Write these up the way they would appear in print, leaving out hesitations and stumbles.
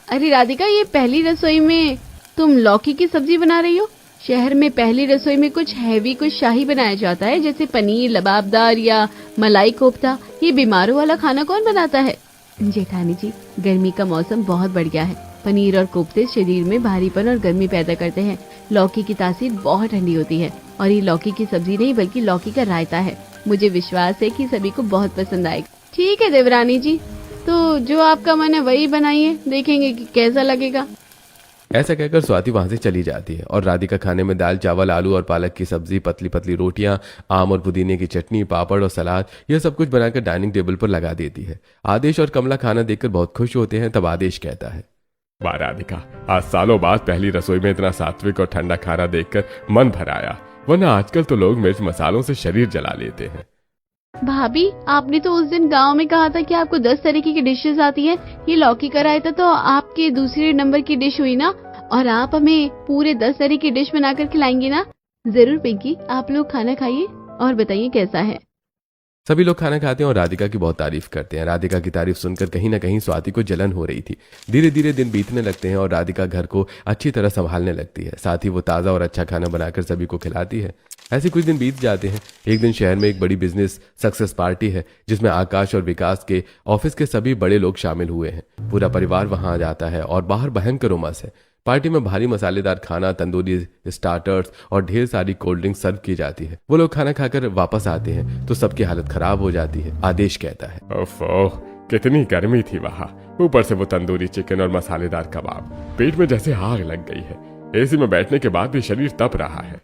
अरे राधिका, ये पहली रसोई में तुम लौकी की सब्जी बना रही हो? शहर में पहली रसोई में कुछ हैवी, कुछ शाही बनाया जाता है, जैसे पनीर लबाबदार या मलाई कोफ्ता। ये बीमारों वाला खाना कौन बनाता है? जेठानी जी, गर्मी का मौसम बहुत बढ़िया है। पनीर और कोफ्ते शरीर में भारीपन और गर्मी पैदा करते हैं। लौकी की तासीर बहुत ठंडी होती है और ये लौकी की सब्जी नहीं बल्कि लौकी का रायता है। मुझे विश्वास है कि सभी को बहुत पसंद आएगा। ठीक है देवरानी जी, तो जो आपका मन है वही बनाइए, देखेंगे कि कैसा लगेगा। ऐसा कहकर स्वाति वहां से चली जाती है और राधिका खाने में दाल चावल, आलू और पालक की सब्जी, पतली पतली रोटियां, आम और पुदीने की चटनी, पापड़ और सलाद, यह सब कुछ बनाकर डाइनिंग टेबल पर लगा देती है। आदेश और कमला खाना देखकर बहुत खुश होते हैं। तब आदेश कहता है, वाह राधिका, आज सालों बाद पहली रसोई में इतना सात्विक और ठंडा खाना देखकर मन भर आया, वरना आजकल तो लोग मिर्च मसालों से शरीर जला लेते हैं। भाभी, आपने तो उस दिन गांव में कहा था कि आपको 10 तरीके की डिशेस आती हैं। ये लौकी का रायता तो आपके दूसरे नंबर की डिश हुई ना, और आप हमें पूरे 10 तरह की डिश बनाकर खिलाएंगी ना? जरूर पिंकी, आप लोग खाना खाइए और बताइए कैसा है। सभी लोग खाना खाते हैं और राधिका की बहुत तारीफ करते हैं। राधिका की तारीफ सुनकर कहीं ना कहीं स्वाति को जलन हो रही थी। धीरे धीरे दिन बीतने लगते हैं और राधिका घर को अच्छी तरह संभालने लगती है। साथ ही वो ताज़ा और अच्छा खाना बनाकर सभी को खिलाती है। ऐसे कुछ दिन बीत जाते हैं। एक दिन शहर में एक बड़ी बिजनेस सक्सेस पार्टी है, जिसमें आकाश और विकास के ऑफिस के सभी बड़े लोग शामिल हुए हैं। पूरा परिवार वहां आ जाता है और बाहर भयंकर उमस है। पार्टी में भारी मसालेदार खाना, तंदूरी स्टार्टर्स और ढेर सारी कोल्ड ड्रिंक सर्व की जाती है। वो लोग खाना खाकर वापस आते हैं तो सबकी हालत खराब हो जाती है। आदेश कहता है, ओफो, कितनी गर्मी थी वहाँ, ऊपर से वो तंदूरी चिकन और मसालेदार कबाब, पेट में जैसे आग लग गई है। एसी में बैठने के बाद भी शरीर तप रहा है।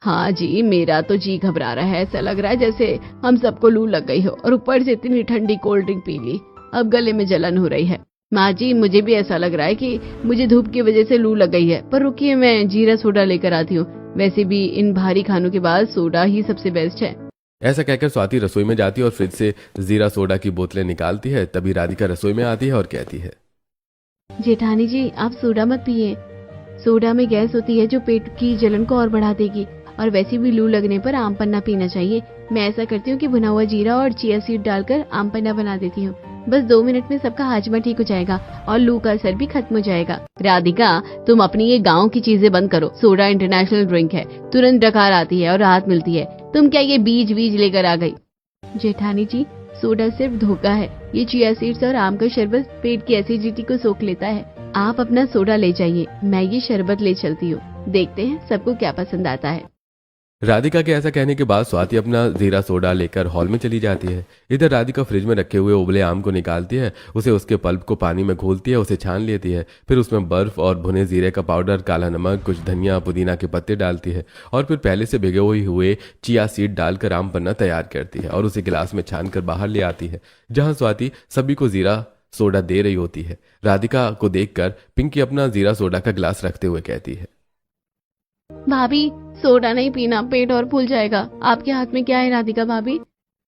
हाँ जी, मेरा तो जी घबरा रहा है। ऐसा लग रहा है जैसे हम सबको लू लग गई हो और ऊपर से इतनी ठंडी कोल्ड ड्रिंक पी ली, अब गले में जलन हो रही है। माँ जी, मुझे भी ऐसा लग रहा है कि मुझे धूप की वजह से लू लग गई है, पर रुकिए मैं जीरा सोडा लेकर आती हूँ। वैसे भी इन भारी खानों के बाद सोडा ही सबसे बेस्ट है। ऐसा कहकर स्वाति रसोई में जाती है और फ्रिज से जीरा सोडा की बोतलें निकालती है। तभी राधिका रसोई में आती है और कहती है, जेठानी जी, आप सोडा मत पिए। सोडा में गैस होती है जो पेट की जलन को और बढ़ा देगी, और वैसे भी लू लगने पर आम पन्ना पीना चाहिए। मैं ऐसा करती हूँ कि भुना हुआ जीरा और चिया सीड डालकर आम पन्ना बना देती हूँ। बस 2 मिनट में सबका हाजमा ठीक हो जाएगा और लू का असर भी खत्म हो जाएगा। राधिका, तुम अपनी ये गांव की चीजें बंद करो। सोडा इंटरनेशनल ड्रिंक है, तुरंत डकार आती है और राहत मिलती है। तुम क्या ये बीज लेकर आ गई? जेठानी जी, सोडा सिर्फ धोखा है। ये चिया सीड्स और आम का शरबत पेट की एसिडिटी को सोख लेता है। आप अपना सोडा ले जाइए, मैं ये शरबत ले चलती हूँ। देखते हैं सबको क्या पसंद आता है। राधिका के ऐसा कहने के बाद स्वाति अपना जीरा सोडा लेकर हॉल में चली जाती है। इधर राधिका फ्रिज में रखे हुए उबले आम को निकालती है, उसे उसके पल्प को पानी में घोलती है, उसे छान लेती है। फिर उसमें बर्फ और भुने जीरे का पाउडर, काला नमक, कुछ धनिया पुदीना के पत्ते डालती है और फिर पहले से भिगे हुए चिया सीड डालकर आम पन्ना तैयार करती है और उसे गिलास में छान कर बाहर ले आती है, जहाँ स्वाति सभी को जीरा सोडा दे रही होती है। राधिका को देखकर पिंकी अपना जीरा सोडा का गिलास रखते हुए कहती है, भाभी, सोडा नहीं पीना, पेट और फूल जाएगा। आपके हाथ में क्या है राधिका भाभी?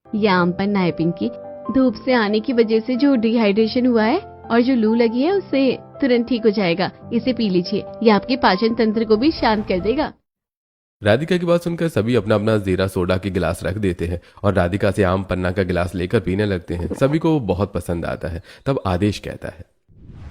ये आम पन्ना है पिंकी। धूप से आने की वजह से जो डिहाइड्रेशन हुआ है और जो लू लगी है उससे तुरंत ठीक हो जाएगा। इसे पी लीजिए, ये आपके पाचन तंत्र को भी शांत कर देगा। राधिका की बात सुनकर सभी अपना अपना जीरा सोडा के गिलास रख देते हैं और राधिका से आम पन्ना का गिलास लेकर पीने लगते हैं। सभी को बहुत पसंद आता है। तब आदेश कहता है,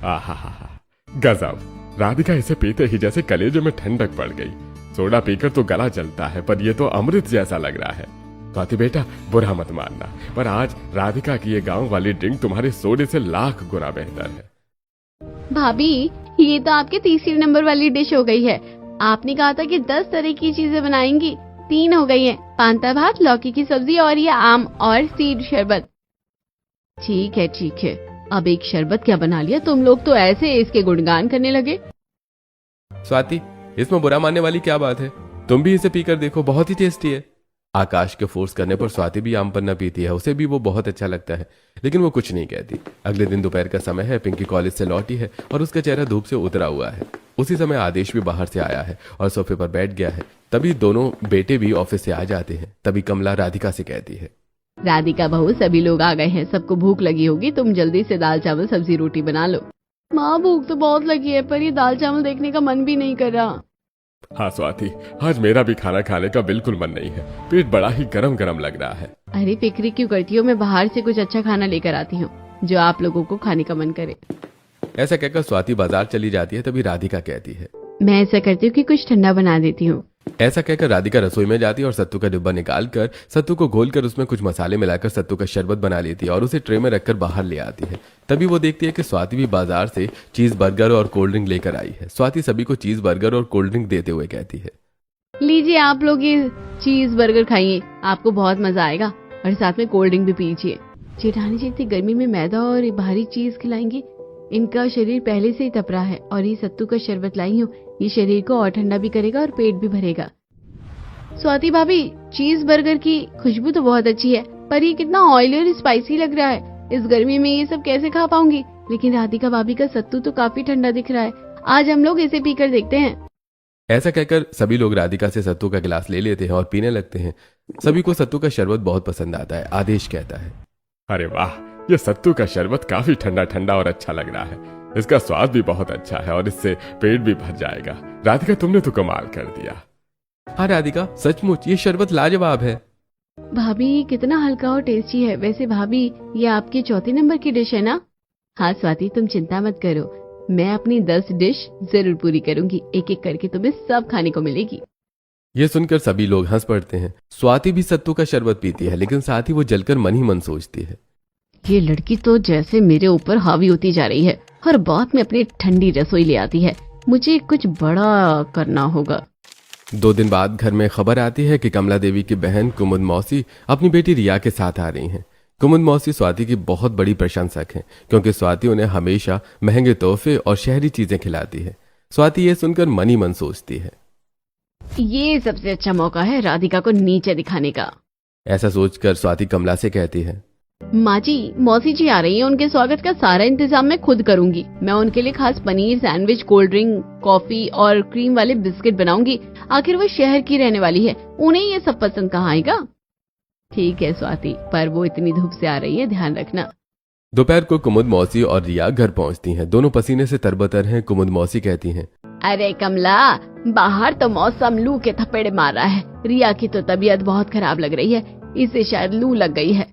आहा, गजब। राधिका इसे पीते ही जैसे कलेजे में ठंडक पड़ गई। सोडा पीकर तो गला जलता है, पर यह तो अमृत जैसा लग रहा है। स्वाति बेटा, बुरा मत मानना, पर आज राधिका की ये गांव वाली ड्रिंक तुम्हारे सोडे से लाख गुना बेहतर है। भाभी, ये तो आपके तीसरे नंबर वाली डिश हो गई है। आपने कहा था कि 10 तरह की चीजें बनाएंगी, 3 हो गई हैं। पांता भात, लौकी की सब्जी और ये आम और सीड शरबत। ठीक है, अब एक शरबत क्या बना लिया तुम लोग, तो ऐसे इसके गुणगान करने लगे। स्वाति, इसमें बुरा मानने वाली क्या बात है? तुम भी इसे पीकर देखो, बहुत ही टेस्टी है। आकाश के फोर्स करने पर स्वाति भी आम पन्ना पीती है। उसे भी वो बहुत अच्छा लगता है, लेकिन वो कुछ नहीं कहती। अगले दिन दोपहर का समय है। पिंकी कॉलेज से लौटी है और उसका चेहरा धूप से उतरा हुआ है। उसी समय आदेश भी बाहर से आया है और सोफे पर बैठ गया है। तभी दोनों बेटे भी ऑफिस से आ जाते हैं। तभी कमला राधिका से कहती है, राधिका बहू, सभी लोग आ गए हैं, सबको भूख लगी होगी, तुम जल्दी से दाल चावल सब्जी रोटी बना लो। माँ, भूख तो बहुत लगी है, पर ये दाल चावल देखने का मन भी नहीं कर रहा। हाँ स्वाति, आज मेरा भी खाना खाने का बिल्कुल मन नहीं है। पेट बड़ा ही गरम गरम लग रहा है। अरे फिक्री क्यों करती हो, मैं बाहर से कुछ अच्छा खाना लेकर आती हूँ। जो आप लोगों को खाने का मन करे। ऐसा कहकर स्वाति बाजार चली जाती है। तभी राधिका कहती है, मैं ऐसा करती हूँ कि कुछ ठंडा बना देती हूँ। ऐसा कहकर राधिका रसोई में जाती है और सत्तू का डिब्बा निकालकर सत्तू को घोलकर उसमें कुछ मसाले मिलाकर सत्तू का शरबत बना लेती है और उसे ट्रे में रखकर बाहर ले आती है। तभी वो देखती है कि स्वाति भी बाजार से चीज बर्गर और कोल्ड ड्रिंक लेकर आई है। स्वाति सभी को चीज बर्गर और कोल्ड ड्रिंक देते हुए कहती है, लीजिए आप लोग ये चीज बर्गर खाइए, आपको बहुत मजा आएगा, और साथ में कोल्ड ड्रिंक भी पीजिए। जेठानी जी इतनी गर्मी में मैदा और भारी चीज खिलाएंगे, इनका शरीर पहले से ही तप रहा है, और ये सत्तू का शरबत लाई हूँ, ये शरीर को और ठंडा भी करेगा और पेट भी भरेगा। स्वाति भाभी, चीज बर्गर की खुशबू तो बहुत अच्छी है, पर ये कितना ऑयली और स्पाइसी लग रहा है। इस गर्मी में ये सब कैसे खा पाऊंगी? लेकिन राधिका भाभी का सत्तू तो काफी ठंडा दिख रहा है, आज हम लोग इसे पीकर देखते हैं। ऐसा कहकर सभी लोग राधिका से सत्तू का गिलास ले लेते हैं और पीने लगते हैं। सभी को सत्तू का शरबत बहुत पसंद आता है। आदेश कहता है, अरे वाह, ये सत्तू का शरबत काफी ठंडा ठंडा और अच्छा लग रहा है। इसका स्वाद भी बहुत अच्छा है और इससे पेट भी भर जाएगा। राधिका, तुमने तो कमाल कर दिया। हाँ राधिका, सचमुच ये शरबत लाजवाब है। भाभी कितना हल्का और टेस्टी है। वैसे भाभी, ये आपकी चौथी नंबर की डिश है ना? हाँ स्वाति, तुम चिंता मत करो, मैं अपनी 10 डिश जरूर पूरी करूंगी। एक एक करके तुम्हें सब खाने को मिलेगी। ये सुनकर सभी लोग हंस पड़ते हैं। स्वाति भी सत्तू का शरबत पीती है, लेकिन साथ ही वो जलकर मन ही मन सोचती है, ये लड़की तो जैसे मेरे ऊपर हावी होती जा रही है, हर बात में अपनी ठंडी रसोई ले आती है। मुझे कुछ बड़ा करना होगा। 2 दिन बाद घर में खबर आती है कि कमला देवी की बहन कुमुद मौसी अपनी बेटी रिया के साथ आ रही हैं। कुमुद मौसी स्वाति की बहुत बड़ी प्रशंसक हैं, क्योंकि स्वाति उन्हें हमेशा महंगे तोहफे और शहरी चीजें खिलाती है। स्वाति ये सुनकर मन ही मन सोचती है, ये सबसे अच्छा मौका है राधिका को नीचे दिखाने का। ऐसा सोचकर स्वाति कमला से कहती है, माँ जी, मौसी जी आ रही हैं, उनके स्वागत का सारा इंतजाम मैं खुद करूंगी। मैं उनके लिए खास paneer sandwich, cold drink, coffee और क्रीम वाले बिस्किट बनाऊंगी। आखिर वो शहर की रहने वाली है, उन्हें ये सब पसंद कहाँ आएगा। ठीक है स्वाति, पर वो इतनी धूप से आ रही है, ध्यान रखना। दोपहर को कुमुद मौसी और रिया घर पहुंचती हैं। दोनों पसीने से तरबतर हैं। कुमुद मौसी कहती हैं, अरे कमला, बाहर तो मौसम लू के थपेड़े मार रहा है। रिया की तो तबीयत बहुत खराब लग रही है, इसे शायद लू लग गई है।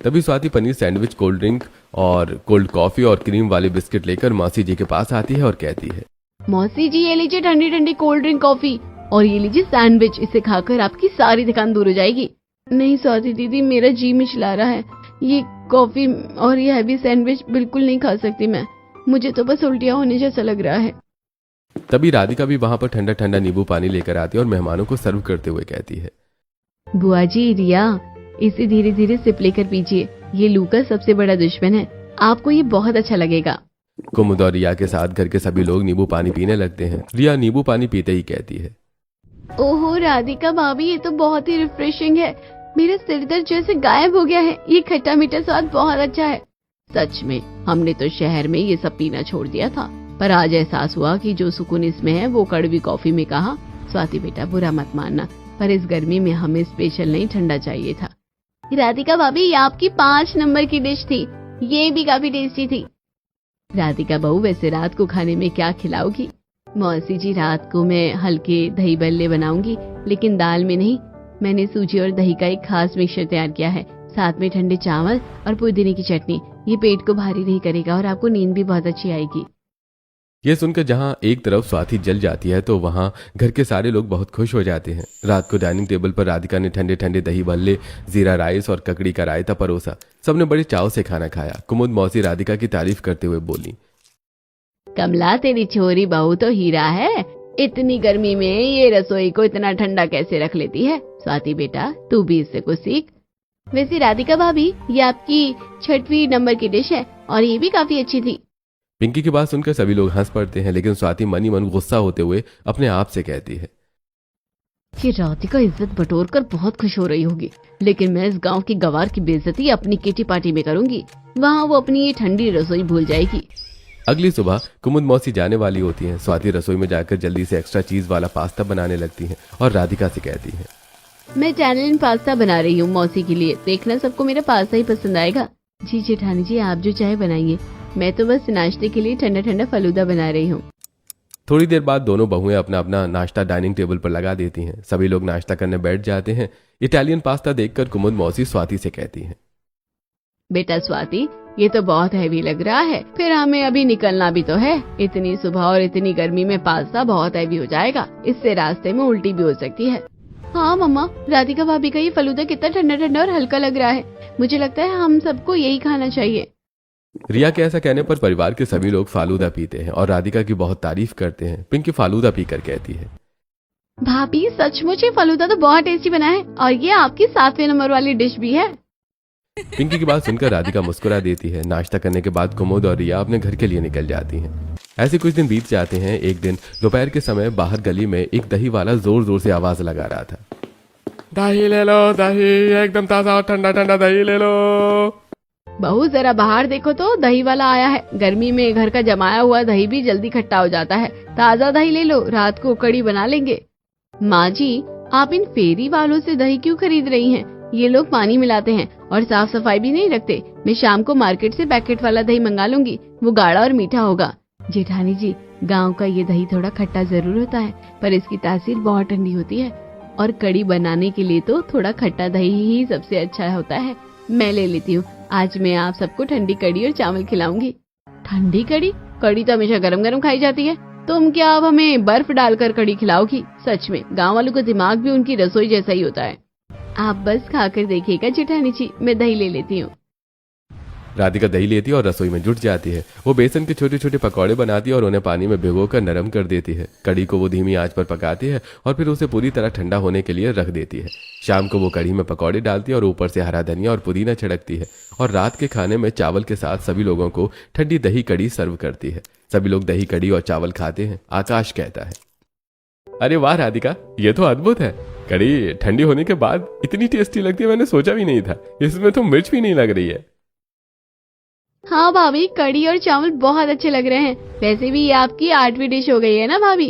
तभी Swati paneer sandwich, cold drink और कोल्ड कॉफी और क्रीम वाले बिस्किट लेकर मौसी जी के पास आती है और कहती है, मौसी जी ये लीजिए ठंडी ठंडी कोल्ड ड्रिंक, कॉफी और ये लीजिए सैंडविच। इसे खाकर आपकी सारी थकान दूर हो जाएगी। नहीं स्वाति दीदी, मेरा जी मिचला रहा है, ये कॉफी और ये हैवी सैंडविच बिल्कुल नहीं खा सकती मैं, मुझे तो बस उल्टियाँ होने जैसा लग रहा है। तभी राधिका भी वहां पर ठंडा ठंडा नींबू पानी लेकर आती है और मेहमानों को सर्व करते हुए कहती है, बुआ जी, रिया इसे धीरे धीरे सिप लेकर पीजिए, ये लू का सबसे बड़ा दुश्मन है, आपको ये बहुत अच्छा लगेगा। कुमुद और रिया के साथ घर के सभी लोग नींबू पानी पीने लगते हैं। रिया नींबू पानी पीते ही कहती है, ओहो राधिका भाभी, ये तो बहुत ही रिफ्रेशिंग है, मेरा सिर दर्द जैसे गायब हो गया है, ये खट्टा मीठा स्वाद बहुत अच्छा है। सच में हमने तो शहर में ये सब पीना छोड़ दिया था, पर आज एहसास हुआ कि जो सुकून इसमें है वो कड़वी कॉफी में कहा। स्वाति बेटा, बुरा मत मानना, पर इस गर्मी में हमें स्पेशल नहीं ठंडा चाहिए था। राधिका भाभी, ये आपकी 5 नंबर की डिश थी, ये भी काफी टेस्टी थी। राधिका बहू, वैसे रात को खाने में क्या खिलाओगी? मौसी जी, रात को मैं हल्के दही बल्ले बनाऊंगी, लेकिन दाल में नहीं। मैंने सूजी और दही का एक खास मिक्सचर तैयार किया है, साथ में ठंडे चावल और पुदीने की चटनी। ये पेट को भारी नहीं करेगा और आपको नींद भी बहुत अच्छी आएगी। ये सुनकर जहां एक तरफ स्वाति जल जाती है, तो वहां घर के सारे लोग बहुत खुश हो जाते हैं। रात को डाइनिंग टेबल पर राधिका ने ठंडे ठंडे दही भल्ले, जीरा राइस और ककड़ी का रायता परोसा। सबने बड़े चाव से खाना खाया। कुमुद मौसी राधिका की तारीफ करते हुए बोली, कमला, तेरी छोरी बहू तो हीरा है, इतनी गर्मी में ये रसोई को इतना ठंडा कैसे रख लेती है। स्वाति बेटा, तू भी इससे कुछ सीख। वैसे राधिका भाभी, ये आपकी 6वीं नंबर की डिश है और ये भी काफी अच्छी थी। पिंकी की बात सुनकर सभी लोग हंस पड़ते हैं, लेकिन स्वाति मन ही मन गुस्सा होते हुए अपने आप से कहती है, ये राधिका इज्जत बटोर कर बहुत खुश हो रही होगी, लेकिन मैं इस गांव की गवार की बेइज्जती अपनी किटी पार्टी में करूंगी, वहाँ वो अपनी ये ठंडी रसोई भूल जाएगी। अगली सुबह कुमुद मौसी जाने वाली होती हैं। स्वाति रसोई में जाकर जल्दी से एक्स्ट्रा चीज वाला पास्ता बनाने लगती है और राधिका से कहती है, मैं इटालियन पास्ता बना रही हूँ मौसी के लिए, देखना सबको मेरा पास्ता ही पसंद आएगा। जी जेठानी जी, आप जो चाहे बनाइए, मैं तो बस नाश्ते के लिए ठंडा ठंडा फलूदा बना रही हूँ। थोड़ी देर बाद दोनों बहुएं अपना अपना नाश्ता डाइनिंग टेबल पर लगा देती हैं। सभी लोग नाश्ता करने बैठ जाते हैं। इटालियन पास्ता देखकर कुमुद मौसी स्वाति से कहती हैं, बेटा स्वाति, ये तो बहुत हैवी लग रहा है, फिर हमें अभी निकलना भी तो है। इतनी सुबह और इतनी गर्मी में पास्ता बहुत हैवी हो जाएगा, इससे रास्ते में उल्टी भी हो सकती है। हाँ मम्मा, राधिका भाभी का ये फलूदा कितना ठंडा ठंडा और हल्का लग रहा है। मुझे लगता है हम सबको यही खाना चाहिए। रिया के ऐसा कहने पर परिवार के सभी लोग फालूदा पीते हैं और राधिका की बहुत तारीफ करते हैं। पिंकी फालूदा पीकर कहती है, भाभी सचमुच ये फलूदा तो बहुत टेस्टी बना है और ये आपकी 7वें नंबर वाली डिश भी है। पिंकी की बात सुनकर राधिका मुस्कुरा देती है। नाश्ता करने के बाद कुमुद और रिया अपने घर के लिए निकल जाती हैं। ऐसे कुछ दिन बीत जाते हैं। एक दिन दोपहर के समय बाहर गली में एक दही वाला जोर जोर से आवाज लगा रहा था, दही ले लो, दही एकदम ताजा और ठंडा ठंडा दही ले लो। बहू जरा बाहर देखो तो, दही वाला आया है। गर्मी में घर का जमाया हुआ दही भी जल्दी खट्टा हो जाता है। ताजा दही ले लो, रात को कड़ी बना लेंगे। माँ जी, आप इन फेरी वालों से दही क्यों खरीद रही हैं? ये लोग पानी मिलाते हैं और साफ सफाई भी नहीं रखते। मैं शाम को मार्केट से पैकेट वाला दही मंगा लूंगी, वो गाढ़ा और मीठा होगा। जेठानी जी, गांव का ये दही थोड़ा खट्टा जरूर होता है, पर इसकी तासीर बहुत ठंडी होती है और कड़ी बनाने के लिए तो थोड़ा खट्टा दही ही सबसे अच्छा होता है। मैं ले लेती हूँ। आज मैं आप सबको ठंडी कड़ी और चावल खिलाऊंगी। ठंडी कड़ी? कड़ी तो हमेशा गरम गरम खाई जाती है। तुम क्या अब हमें बर्फ डालकर कड़ी खिलाओगी? सच में गांव वालों का दिमाग भी उनकी रसोई जैसा ही होता है। आप बस खाकर देखिएगा जेठानी जी, मैं दही ले लेती हूँ। राधिका दही लेती है और रसोई में जुट जाती है। वो बेसन के छोटे छोटे पकौड़े बनाती है और उन्हें पानी में भिगोकर नरम कर देती है। कड़ी को वो धीमी आंच पर पकाती है और फिर उसे पूरी तरह ठंडा होने के लिए रख देती है। शाम को वो कड़ी में पकौड़े डालती है और ऊपर से हरा धनिया और पुदीना छिड़कती है और रात के खाने में चावल के साथ सभी लोगों को ठंडी दही कड़ी सर्व करती है। सभी लोग दही कड़ी और चावल खाते हैं। आकाश कहता है, अरे वाह राधिका, ये तो अद्भुत है। कड़ी ठंडी होने के बाद इतनी टेस्टी लगती है, मैंने सोचा भी नहीं था। इसमें तो मिर्च भी नहीं लग रही है। हाँ भाभी, कड़ी और चावल बहुत अच्छे लग रहे हैं। वैसे भी ये आपकी 8वीं डिश हो गई है ना भाभी?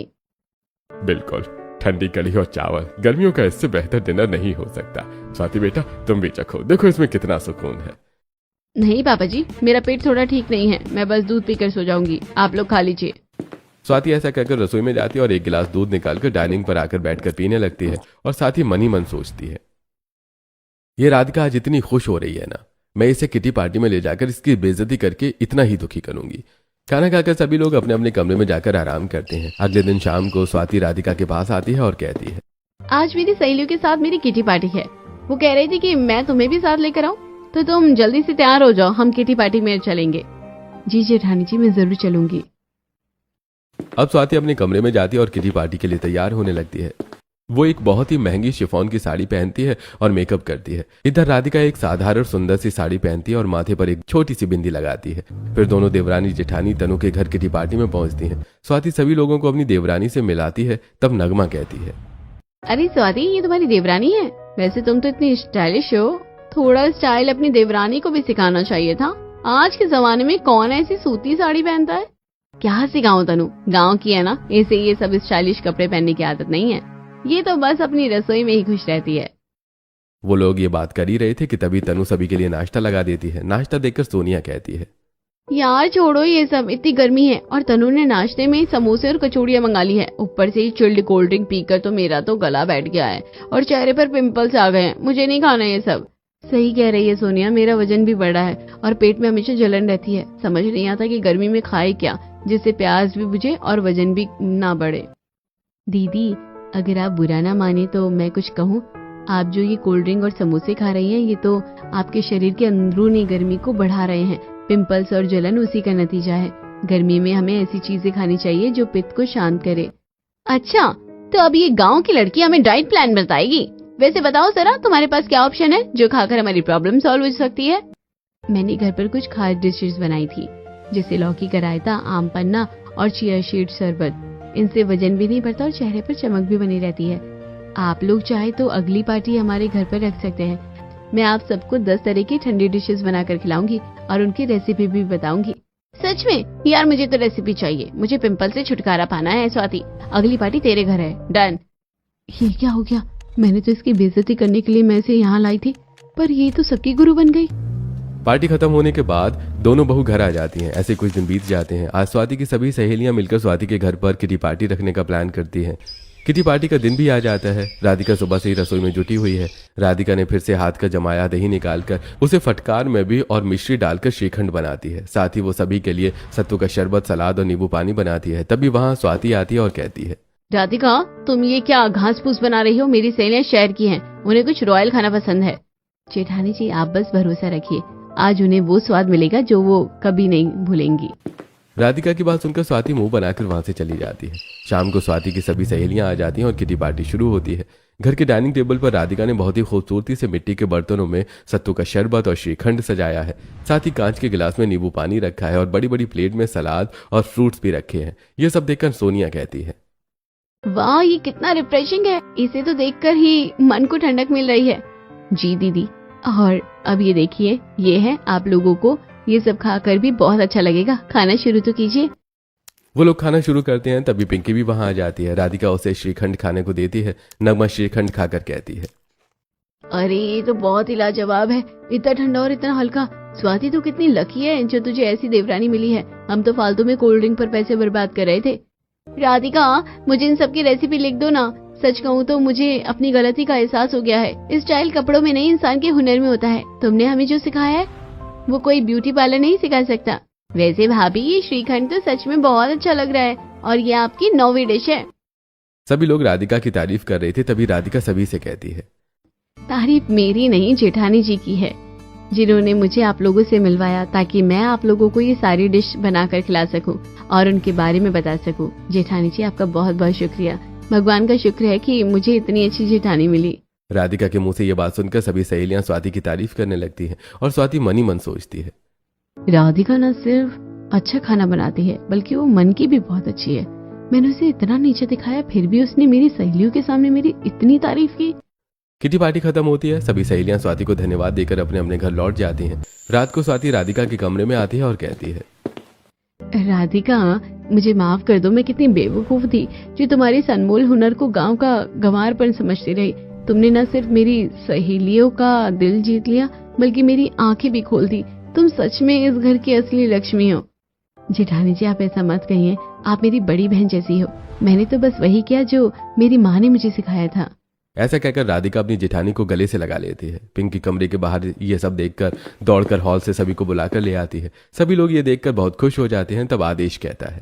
बिल्कुल, ठंडी कड़ी और चावल, गर्मियों का इससे बेहतर डिनर नहीं हो सकता। स्वाति बेटा, तुम भी चखो, देखो इसमें कितना सुकून है। नहीं पापा जी, मेरा पेट थोड़ा ठीक नहीं है, मैं बस दूध पीकर सो जाऊंगी। आप लोग खा लीजिए। स्वाति ऐसा कहकर रसोई में जाती है और एक गिलास दूध निकालकर डाइनिंग पर आकर बैठकर पीने लगती है और साथ ही मन ही मन सोचती है, ये राधिका आज इतनी खुश हो रही है ना, मैं इसे किटी पार्टी में ले जाकर इसकी बेइज्जती करके इतना ही दुखी करूंगी। खाना खाकर सभी लोग अपने अपने कमरे में जाकर आराम करते हैं। अगले दिन शाम को स्वाति राधिका के पास आती है और कहती है, आज मेरी सहेलियों के साथ मेरी किटी पार्टी है। वो कह रही थी कि मैं तुम्हें भी साथ लेकर आऊं, तो तुम जल्दी से तैयार हो जाओ, हम किटी पार्टी में चलेंगे। जी जेठानी जी, मैं जरूर चलूंगी। अब स्वाति अपने कमरे में जाती है और किटी पार्टी के लिए तैयार होने लगती है। वो एक बहुत ही महंगी शिफॉन की साड़ी पहनती है और मेकअप करती है। इधर राधिका एक साधारण सुंदर सी साड़ी पहनती है और माथे पर एक छोटी सी बिंदी लगाती है। फिर दोनों देवरानी जेठानी तनु के घर किटी पार्टी में पहुंचती हैं। स्वाति सभी लोगों को अपनी देवरानी से मिलाती है। तब नगमा कहती है, अरे स्वाति, ये तुम्हारी देवरानी है? वैसे तुम तो इतनी स्टाइलिश हो, थोड़ा स्टाइल अपनी देवरानी को भी सिखाना चाहिए था। आज के जमाने में कौन ऐसी सूती साड़ी पहनता है? क्या सिखाऊं तनु, गाँव की है ना, ऐसे ये सब स्टाइलिश कपड़े पहनने की आदत नहीं है। ये तो बस अपनी रसोई में ही खुश रहती है। वो लोग ये बात कर ही रहे थे कि तभी तनु सभी के लिए नाश्ता लगा देती है। नाश्ता देखकर सोनिया कहती है, यार छोड़ो ये सब, इतनी गर्मी है और तनु ने नाश्ते में समोसे और कचौड़ियां मंगा ली है। ऊपर से चिल्ड कोल्ड ड्रिंक पीकर तो मेरा तो गला बैठ गया है और चेहरे पर पिंपल्स आ गए हैं। मुझे नहीं खाना ये सब। सही कह रही है सोनिया, मेरा वजन भी बढ़ा है और पेट में हमेशा जलन रहती है। समझ नहीं आता कि गर्मी में खाए क्या, जिससे प्यास भी बुझे और वजन भी ना बढ़े। दीदी, अगर आप बुरा ना माने तो मैं कुछ कहूँ? आप जो ये कोल्ड ड्रिंक और समोसे खा रही हैं, ये तो आपके शरीर के अंदरूनी गर्मी को बढ़ा रहे हैं। पिंपल्स और जलन उसी का नतीजा है। गर्मी में हमें ऐसी चीजें खानी चाहिए जो पित्त को शांत करे। अच्छा, तो अब ये गांव की लड़की हमें डाइट प्लान बताएगी? वैसे बताओ जरा, तुम्हारे पास क्या ऑप्शन है जो खाकर हमारी प्रॉब्लम सॉल्व हो सकती है? मैंने घर पर कुछ खास डिशेस बनाई थी, जैसे लौकी का रायता, आम पन्ना और चिया सीड शरबत। इनसे वजन भी नहीं बढ़ता और चेहरे पर चमक भी बनी रहती है। आप लोग चाहे तो अगली पार्टी हमारे घर पर रख सकते हैं। मैं आप सबको 10 तरह की ठंडी डिशेस बनाकर खिलाऊंगी और उनकी रेसिपी भी बताऊंगी। सच में? यार मुझे तो रेसिपी चाहिए, मुझे पिंपल से छुटकारा पाना है। स्वाति, अगली पार्टी तेरे घर है, डन। ये क्या हो गया? मैंने तो इसकी बेइज्जती करने के लिए मैं इसे यहाँ लाई थी, पर ये तो सबकी गुरु बन गई। पार्टी खत्म होने के बाद दोनों बहू घर आ जाती हैं। ऐसे कुछ दिन बीत जाते हैं। आज स्वाति की सभी सहेलियां मिलकर स्वाति के घर पर किटी पार्टी रखने का प्लान करती हैं। किटी पार्टी का दिन भी आ जाता है। राधिका सुबह से ही रसोई में जुटी हुई है। राधिका ने फिर से हाथ का जमाया दही निकालकर उसे फटकार में भी और मिश्री डालकर श्रीखंड बनाती है। साथ ही वो सभी के लिए सत्तू का शरबत, सलाद और नींबू पानी बनाती है। तभी वहां स्वाति आती है और कहती है, राधिका, तुम ये क्या घास फूस बना रही हो? मेरी सहेलियां शहर की हैं, उन्हें कुछ रॉयल खाना पसंद है। जेठानी जी, आप बस भरोसा रखिए, आज उन्हें वो स्वाद मिलेगा जो वो कभी नहीं भूलेंगी। राधिका की बात सुनकर स्वाति मुंह बनाकर वहां से चली जाती है। शाम को स्वाति की सभी सहेलियां आ जाती हैं और किटी पार्टी शुरू होती है। घर के डाइनिंग टेबल पर राधिका ने बहुत ही खूबसूरती से मिट्टी के बर्तनों में सत्तू का शरबत और श्रीखंड सजाया है। साथ ही कांच के गिलास में नींबू पानी रखा है और बड़ी बड़ी प्लेट में सलाद और फ्रूट्स भी रखे हैं। ये सब देखकर सोनिया कहती है, वाह, ये कितना रिफ्रेशिंग है, इसे तो देखकर ही मन को ठंडक मिल रही है। जी दीदी, और अब ये देखिए, ये है आप लोगों को ये सब खाकर भी बहुत अच्छा लगेगा। खाना शुरू तो कीजिए। वो लोग खाना शुरू करते हैं। तभी पिंकी भी वहां आ जाती है। राधिका उसे श्रीखंड खाने को देती है। नगमा श्रीखंड खाकर कहती है, अरे ये तो बहुत ही लाजवाब है, इतना ठंडा और इतना हल्का। स्वाति तो कितनी लकी है जो तुझे ऐसी देवरानी मिली है। हम तो फालतू में कोल्ड ड्रिंक पर पैसे बर्बाद कर रहे थे। राधिका, मुझे इन सब की रेसिपी लिख दो ना। सच कहूँ तो मुझे अपनी गलती का एहसास हो गया है। स्टाइल कपड़ों में नहीं, इंसान के हुनर में होता है। तुमने हमें जो सिखाया है वो कोई ब्यूटी पार्लर नहीं सिखा सकता। वैसे भाभी, ये श्रीखंड तो सच में बहुत अच्छा लग रहा है और ये आपकी 9वीं डिश है। सभी लोग राधिका की तारीफ कर रहे थे। तभी राधिका सभी से कहती है, तारीफ मेरी नहीं, जेठानी जी की है, जिन्होंने मुझे आप लोगों से मिलवाया ताकि मैं आप लोगों को ये सारी डिश बनाकर खिला सकूं और उनके बारे में बता सकूं। जेठानी जी, आपका बहुत बहुत शुक्रिया। भगवान का शुक्र है कि मुझे इतनी अच्छी जेठानी मिली। राधिका के मुंह से ये बात सुनकर सभी सहेलियां स्वाति की तारीफ करने लगती हैं और स्वाति मन ही मन सोचती है, राधिका न सिर्फ अच्छा खाना बनाती है बल्कि वो मन की भी बहुत अच्छी है। मैंने उसे इतना नीचे दिखाया, फिर भी उसने मेरी सहेलियों के सामने मेरी इतनी तारीफ की। किटी पार्टी खत्म होती है। सभी सहेलियां स्वाति को धन्यवाद देकर अपने अपने घर लौट जाती हैं। रात को स्वाति राधिका के कमरे में आती है और कहती है, राधिका, मुझे माफ कर दो, मैं कितनी बेवकूफ थी जो तुम्हारी अनमोल हुनर को गांव का गंवारपन समझती रही। तुमने न सिर्फ मेरी सहेलियों का दिल जीत लिया बल्कि मेरी आंखें भी खोल दी। तुम सच में इस घर की असली लक्ष्मी हो। जेठानी जी, आप ऐसा मत कहिए, आप मेरी बड़ी बहन जैसी हो। मैंने तो बस वही किया जो मेरी माँ ने मुझे सिखाया था। ऐसा कहकर राधिका अपनी जेठानी को गले से लगा लेती है। पिंकी कमरे के बाहर ये सब देखकर दौड़कर हॉल से सभी को बुलाकर ले आती है। सभी लोग ये देखकर बहुत खुश हो जाते हैं। तब आदेश कहता है,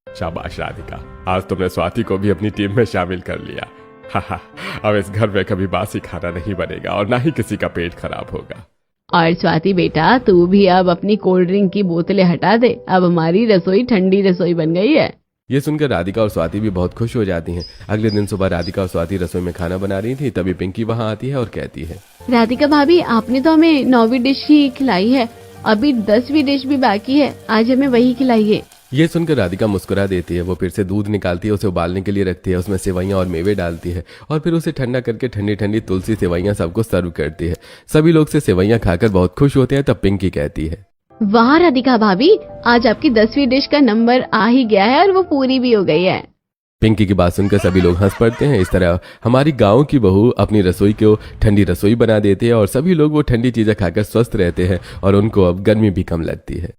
शाबाश राधिका, आज तुमने स्वाति को भी अपनी टीम में शामिल कर लिया। अब इस घर में कभी बासी खाना नहीं बनेगा और ना ही किसी का पेट खराब होगा। और स्वाति बेटा, तू भी अब अपनी कोल्ड ड्रिंक की बोतलें हटा दे। अब हमारी रसोई ठंडी रसोई बन गई है। ये सुनकर राधिका और स्वाति भी बहुत खुश हो जाती हैं। अगले दिन सुबह राधिका और स्वाति रसोई में खाना बना रही थी। तभी पिंकी वहां आती है और कहती है, राधिका भाभी, आपने तो हमें 9वीं डिश ही खिलाई है, अभी 10वीं डिश भी बाकी है, आज हमें वही खिलाइए। ये सुनकर राधिका मुस्कुरा देती है। वो फिर से दूध निकालती है, उसे उबालने के लिए रखती है, उसमें सेवइयां और मेवे डालती है और फिर उसे ठंडा करके ठंडी ठंडी तुलसी सेवइयां सबको सर्व करती है। सभी लोग से सेवइयां खाकर बहुत खुश होते हैं। तब पिंकी कहती है, वाह राधिका भाभी, आज आपकी 10वीं डिश का नंबर आ ही गया है और वो पूरी भी हो गई है। पिंकी की बात सुनकर सभी लोग हंस पड़ते हैं। इस तरह हमारी गांव की बहू अपनी रसोई को ठंडी रसोई बना देती है और सभी लोग वो ठंडी चीजें खाकर स्वस्थ रहते हैं और उनको अब गर्मी भी कम लगती है।